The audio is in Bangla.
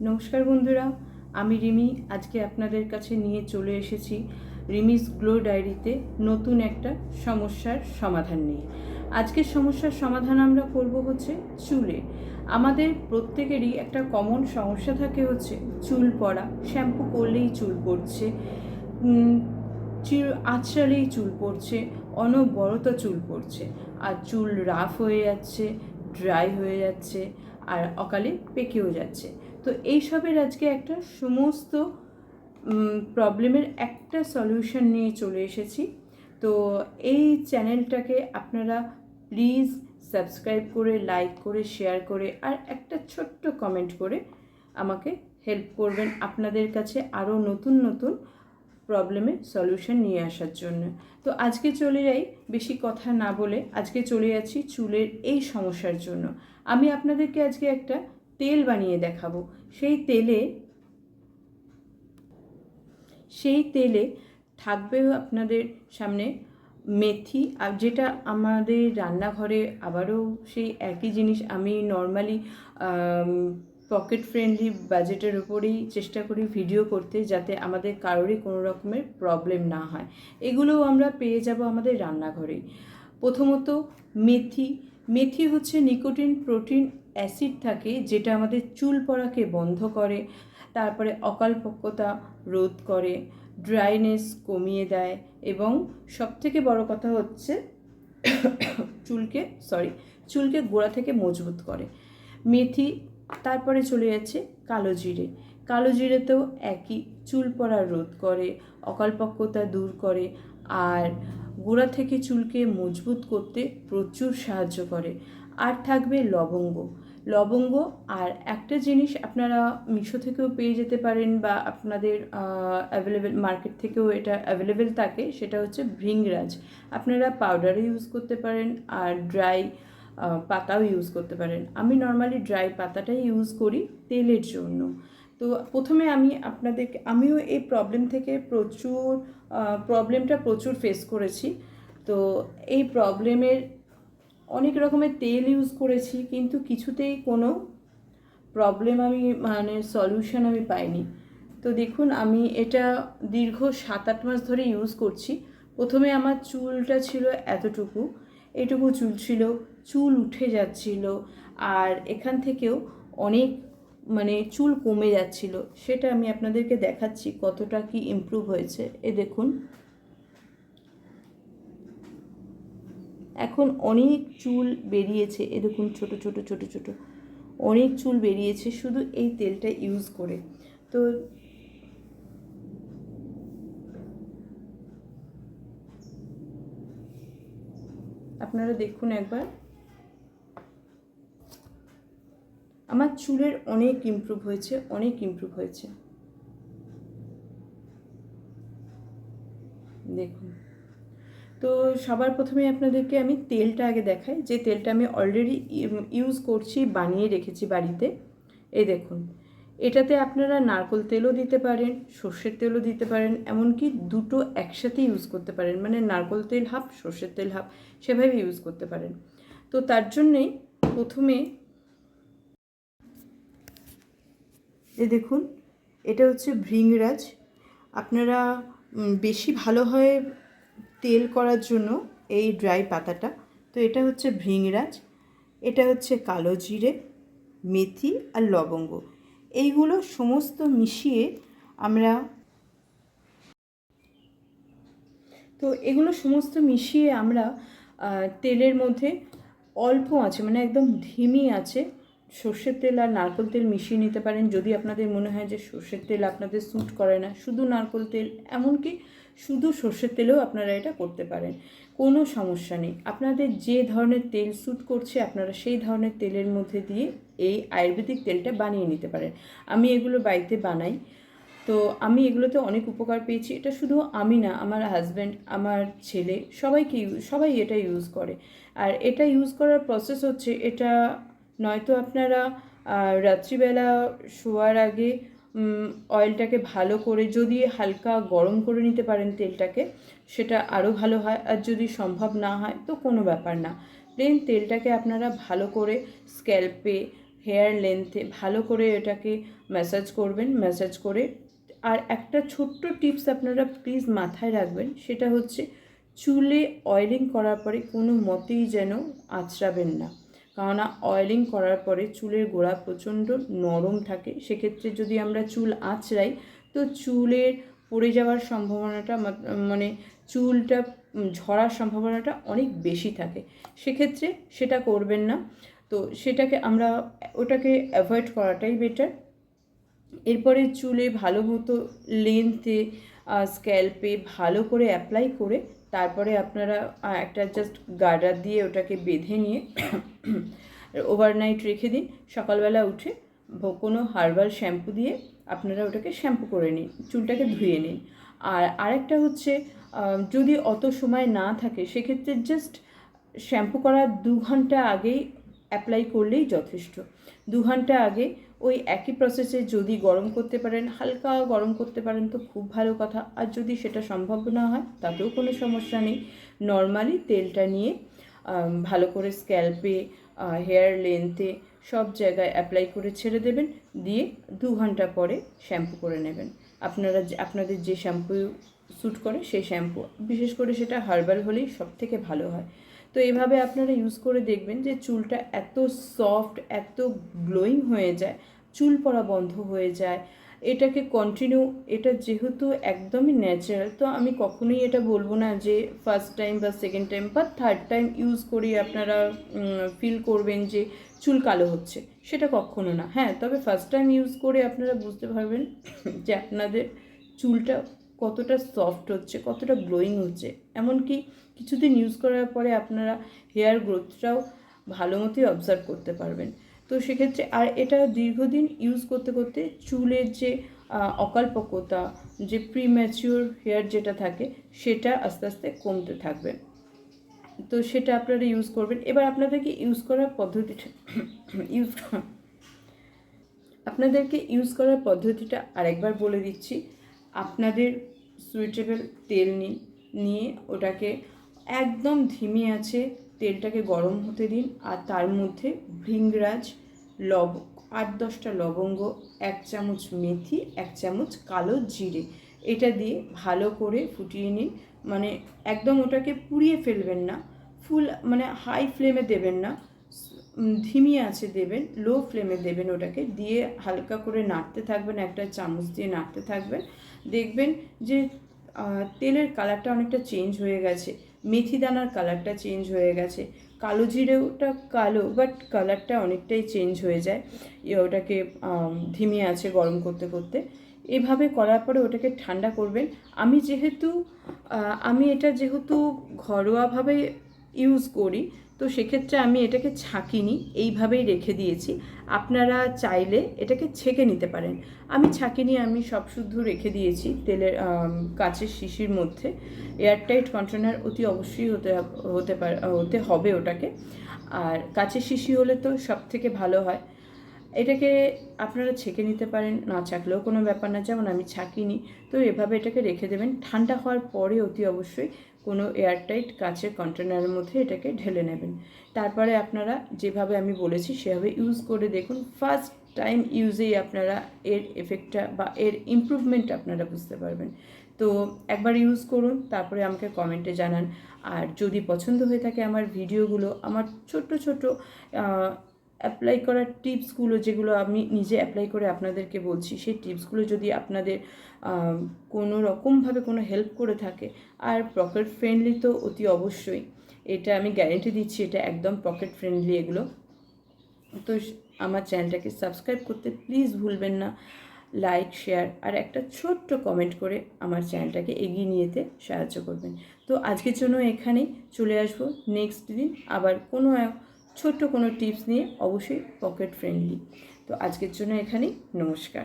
নমস্কার বন্ধুরা, আমি রিমি। আজকে আপনাদের কাছে নিয়ে চলে এসেছি রিমিস গ্লো ডায়েরিতে নতুন একটা সমস্যার সমাধান নিয়ে। আজকের সমস্যার সমাধান আমরা করব হচ্ছে চুলে। আমাদের প্রত্যেকেরই একটা কমন সমস্যা থাকে হচ্ছে চুল পড়া। শ্যাম্পু করলেই চুল পড়ছে, আঁচড়ালেই চুল পড়ছে, অনবরত চুল পড়ছে, আর চুল রাফ হয়ে যাচ্ছে, ড্রাই হয়ে যাচ্ছে, আর অকালে পেকেও যাচ্ছে। তো এইসবের আজকে একটা সমস্ত প্রবলেমের একটা সলিউশন নিয়ে চলে এসেছি। তো এই চ্যানেলটাকে আপনারা প্লিজ সাবস্ক্রাইব করে, লাইক করে, শেয়ার করে, আর একটা ছোট্ট কমেন্ট করে আমাকে হেল্প করবেন আপনাদের কাছে আরও নতুন নতুন প্রবলেমের সলিউশন নিয়ে আসার জন্য। তো আজকে চলে যাই, বেশি কথা না বলে আজকে চলে যাচ্ছি চুলের এই সমস্যার জন্য। আমি আপনাদেরকে আজকে একটা তেল বানিয়ে দেখাবো। সেই তেলে থাকবে আপনাদের সামনে মেথি, আর যেটা আমাদের রান্নাঘরে আবারও সেই একই জিনিস। আমি নর্মালি পকেট ফ্রেন্ডলি বাজেটের উপরেই চেষ্টা করি ভিডিও করতে, যাতে আমাদের কারোরই কোনো রকমের প্রবলেম না হয়। এগুলোও আমরা পেয়ে যাব আমাদের রান্নাঘরেই। প্রথমত মেথি হচ্ছে নিকোটিন প্রোটিন অ্যাসিড থাকে, যেটা আমাদের চুল পড়াকে বন্ধ করে, তারপরে অকালপক্কতা রোধ করে, ড্রাইনেস কমিয়ে দেয়, এবং সবথেকে বড় কথা হচ্ছে চুলকে গোড়া থেকে মজবুত করে মেথি। তারপরে চলে যাচ্ছে কালো জিরেতেও একই, চুল পড়া রোধ করে, অকালপক্কতা দূর করে, আর গোড়া থেকে চুলকে মজবুত করতে প্রচুর সাহায্য করে। আর থাকবে লবঙ্গ। আর একটা জিনিস আপনারা মিশো থেকেও পেয়ে যেতে পারেন, বা আপনাদের অ্যাভেলেবেল মার্কেট থেকেও এটা অ্যাভেলেবেল থাকে, সেটা হচ্ছে ভৃঙ্গরাজ। আপনারা পাউডারও ইউজ করতে পারেন, আর ড্রাই পাতাও ইউজ করতে পারেন। আমি নর্মালি ড্রাই পাতাটাই ইউজ করি তেলের জন্য। তো প্রথমে আমিও এই প্রবলেমটা প্রচুর ফেস করেছি। তো এই প্রবলেমের অনেক রকমের তেল ইউজ করেছি, কিন্তু কিছুতেই কোনো প্রবলেম সলিউশন আমি পাইনি। তো দেখুন, আমি এটা দীর্ঘ 7-8 মাস ধরে ইউজ করছি। প্রথমে আমার চুলটা ছিল এইটুকু চুল ছিল, চুল উঠে যাচ্ছিল, আর এখান থেকেও অনেক চুল কমে যাচ্ছিল। সেটা আমি আপনাদেরকে দেখাচ্ছি কতটা কি ইমপ্রুভ হয়েছে। দেখুন, এখন অনেক চুল বেরিয়েছে। দেখুন, ছোট ছোট ছোট ছোট অনেক চুল বেরিয়েছে শুধু এই তেলটা ইউজ করে। তো আপনারা দেখুন একবার, আমার চুলের অনেক ইমপ্রুভ হয়েছে। দেখুন, তো সবার প্রথমে আপনাদেরকে আমি তেলটা আগে দেখাই, যে তেলটা আমি অলরেডি ইউজ করছি, বানিয়ে রেখেছি বাড়িতে। দেখুন, এটাতে আপনারা নারকেল তেলও দিতে পারেন, সর্ষের তেলও দিতে পারেন, এমনকি দুটো একসাথে ইউজ করতে পারেন, নারকেল তেল হাফ, সর্ষের তেল হাফ, সেভাবে ইউজ করতে পারেন। তো তার জন্যেই প্রথমে দেখুন, এটা হচ্ছে ভৃঙ্গরাজ। আপনারা বেশি ভালো হয় তেল করার জন্য এই ড্রাই পাতাটা। তো এটা হচ্ছে ভৃঙ্গরাজ, এটা হচ্ছে কালো জিরে, মেথি আর লবঙ্গ। এইগুলো সমস্ত মিশিয়ে আমরা তেলের মধ্যে অল্প আছে, একদম ধিমি আছে, সর্ষের তেল আর নারকেল তেল মিশিয়ে নিতে পারেন। যদি আপনাদের মনে হয় যে সর্ষের তেল আপনাদের স্যুট করে না, শুধু নারকেল তেল, এমনকি শুধু সর্ষের তেলেও আপনারা এটা করতে পারেন, কোনো সমস্যা নেই। আপনাদের যে ধরনের তেল স্যুট করছে আপনারা সেই ধরনের তেলের মধ্যে দিয়ে এই আয়ুর্বেদিক তেলটা বানিয়ে নিতে পারেন। আমি এগুলো বাড়িতে বানাই, তো আমি এগুলোতে অনেক উপকার পেয়েছি। এটা শুধু আমি না, আমার হাজব্যান্ড, আমার ছেলে, সবাই এটা ইউজ করে। আর এটা ইউজ করার প্রসেস হচ্ছে, এটা নয়তো আপনারা রাত্রিবেলা শোয়ার আগে অয়েলটাকে ভালো করে যদি হালকা গরম করে নিতে পারেন তেলটাকে, সেটা আরও ভালো হয়। আর যদি সম্ভব না হয় তো কোনো ব্যাপার না, প্লেন তেলটাকে আপনারা ভালো করে স্ক্যাল্পে, হেয়ার লেন্থে ভালো করে এটাকে ম্যাসাজ করবেন। ম্যাসাজ করে আর একটা ছোট্ট টিপস আপনারা প্লিজ মাথায় রাখবেন, সেটা হচ্ছে চুলে অয়েলিং করার পরে কোনো মতেই যেন আঁচড়াবেন না। কেননা অয়েলিং করার পরে চুলের গোড়া প্রচণ্ড নরম থাকে, সেক্ষেত্রে যদি আমরা চুল আঁচড়াই তো চুলের পড়ে যাওয়ার সম্ভাবনাটা মানে চুলটা ঝরার সম্ভাবনাটা অনেক বেশি থাকে, সেক্ষেত্রে সেটা করবেন না। তো ওটাকে অ্যাভয়েড করাটাই বেটার। এরপরে চুলে ভালো মতো লেন্থে স্ক্যাল্পে ভালো করে অ্যাপ্লাই করে তারপরে আপনারা একটা জাস্ট গার্ডার দিয়ে ওটাকে বেঁধে নিয়ে ওভারনাইট রেখে দিন। সকালবেলা উঠে কোনো হার্বাল শ্যাম্পু দিয়ে আপনারা ওটাকে শ্যাম্পু করে নিন, চুলটাকে ধুয়ে নিন। আর আরেকটা হচ্ছে, যদি অত সময় না থাকে সেক্ষেত্রে জাস্ট শ্যাম্পু করার 2 ঘন্টা আগেই অ্যাপ্লাই করলেই যথেষ্ট। 2 ঘন্টা আগে ওই একই প্রসেসে যদি গরম করতে পারেন, হালকা গরম করতে পারেন তো খুব ভালো কথা। আর যদি সেটা সম্ভব না হয় তাতেও কোনো সমস্যা নেই, নর্মালি তেলটা নিয়ে ভালো করে স্ক্যাল্পে, হেয়ার লেন্থে সব জায়গায় অ্যাপ্লাই করে ছেড়ে দেবেন, দিয়ে 2 ঘন্টা পরে শ্যাম্পু করে নেবেন। আপনাদের যে শ্যাম্পু স্যুট করে সেই শ্যাম্পু, বিশেষ করে সেটা হার্বাল হলেই সব থেকে ভালো হয়। তো এইভাবে আপনারা ইউজ করে দেখবেন যে চুলটা এত সফট, এত গ্লোয়িং হয়ে যায়, চুল পড়া বন্ধ হয়ে যায়। এটাকে কন্টিনিউ, এটা যেহেতু একদমই ন্যাচারাল, তো আমি কখনোই এটা বলবো না যে ফার্স্ট টাইম বা সেকেন্ড টাইম বা থার্ড টাইম ইউজ করি আপনারা ফিল করবেন যে চুল কালো হচ্ছে, সেটা কখনো না। হ্যাঁ, তবে ফার্স্ট টাইম ইউজ করে আপনারা বুঝতে পারবেন যে আপনাদের চুলটা কতটা সফট হচ্ছে, কতটা গ্লোয়িং হচ্ছে। এমনকি কিছুদিন ইউজ করার পরে আপনারা হেয়ার গ্রোথটাও ভালো মতোই অবজার্ভ করতে পারবেন। তো সেক্ষেত্রে আর এটা দীর্ঘদিন ইউজ করতে করতে চুলের যে অকালপক্বতা, যে প্রিম্যাচিওর হেয়ার যেটা থাকে, সেটা আস্তে আস্তে কমতে থাকবে। তো সেটা আপনারা ইউজ করবেন। এবার আপনাদেরকে ইউজ করার পদ্ধতিটা আরেকবার বলে দিচ্ছি। আপনাদের সুইটেবল তেল নিয়ে ওটাকে একদম ধিমে আছে তেলটাকে গরম হতে দিন। আর তার মধ্যে ভৃঙ্গরাজ, 8-10টা লবঙ্গ, 1 চামচ মেথি, 1 চামচ কালো জিরে, এটা দিয়ে ভালো করে ফুটিয়ে নিন। মানে একদম ওটাকে পুড়িয়ে ফেলবেন না, ফুল মানে হাই ফ্লেমে দেবেন না, ধিমি আঁচে দেবেন, লো ফ্লেমে দেবেন। ওটাকে দিয়ে হালকা করে নাড়তে থাকবেন, একটা চামচ দিয়ে নাড়তে থাকবেন। দেখবেন যে তেলের কালারটা অনেকটা চেঞ্জ হয়ে গেছে, মেথি দানার কালারটা চেঞ্জ হয়ে গেছে, কালো জিরেটা কালো বাট কালারটা অনেকটাই চেঞ্জ হয়ে যায় ওটাকে ধিমি আছে গরম করতে করতে। এভাবে করার পরে ওটাকে ঠান্ডা করবেন। আমি এটা যেহেতু ঘরোয়াভাবে ইউজ করি, তো সেক্ষেত্রে আমি এটাকে ছাঁকিনি, এইভাবেই রেখে দিয়েছি। আপনারা চাইলে এটাকে ছেঁকে নিতে পারেন। আমি ছাঁকিনি, আমি সব শুদ্ধ রেখে দিয়েছি তেলের কাঁচের শিশির মধ্যে। এয়ারটাইট কন্টেনার অতি অবশ্যই হতে হবে ওটাকে। আর কাঁচের শিশি হলে তো সব থেকে ভালো হয়। এটাকে আপনারা ছেঁকে নিতে পারেন, না ছাঁকলেও কোনো ব্যাপার না, যেমন আমি ছাঁকিনি। তো এভাবে এটাকে রেখে দেবেন। ঠান্ডা হওয়ার পরে অতি অবশ্যই কোনো এয়ারটাইট কাঁচের কন্টেনারের মধ্যে এটাকে ঢেলে নেবেন। তারপরে আপনারা যেভাবে আমি বলেছি সেভাবে ইউজ করে দেখুন। ফার্স্ট টাইম ইউজেই আপনারা এর এফেক্টটা বা এর ইমপ্রুভমেন্ট আপনারা বুঝতে পারবেন। তো একবার ইউজ করুন, তারপরে আমাকে কমেন্টে জানান। আর যদি পছন্দ হয়ে থাকে আমার ভিডিওগুলো, আমার ছোট্ট অ্যাপ্লাই করার টিপসগুলো, যেগুলো আমি নিজে অ্যাপ্লাই করে আপনাদেরকে বলছি, সেই টিপসগুলো যদি আপনাদের কোনো রকমভাবে কোনো হেল্প করে থাকে, আর পকেট ফ্রেন্ডলি তো অতি অবশ্যই, এটা আমি গ্যারেন্টি দিচ্ছি, এটা একদম পকেট ফ্রেন্ডলি এগুলো। তো আমার চ্যানেলটাকে সাবস্ক্রাইব করতে প্লিজ ভুলবেন না, লাইক, শেয়ার আর একটা ছোট্ট কমেন্ট করে আমার চ্যানেলটাকে এগিয়ে নিয়ে যেতে সাহায্য করবেন। তো আজকের জন্য এখানেই চলে আসবো নেক্সট দিন আবার কোনো ছোট্ট কোনো টিপস নিয়ে, অবশ্যই পকেট ফ্রেন্ডলি। তো আজকের জন্য এখানেই, নমস্কার।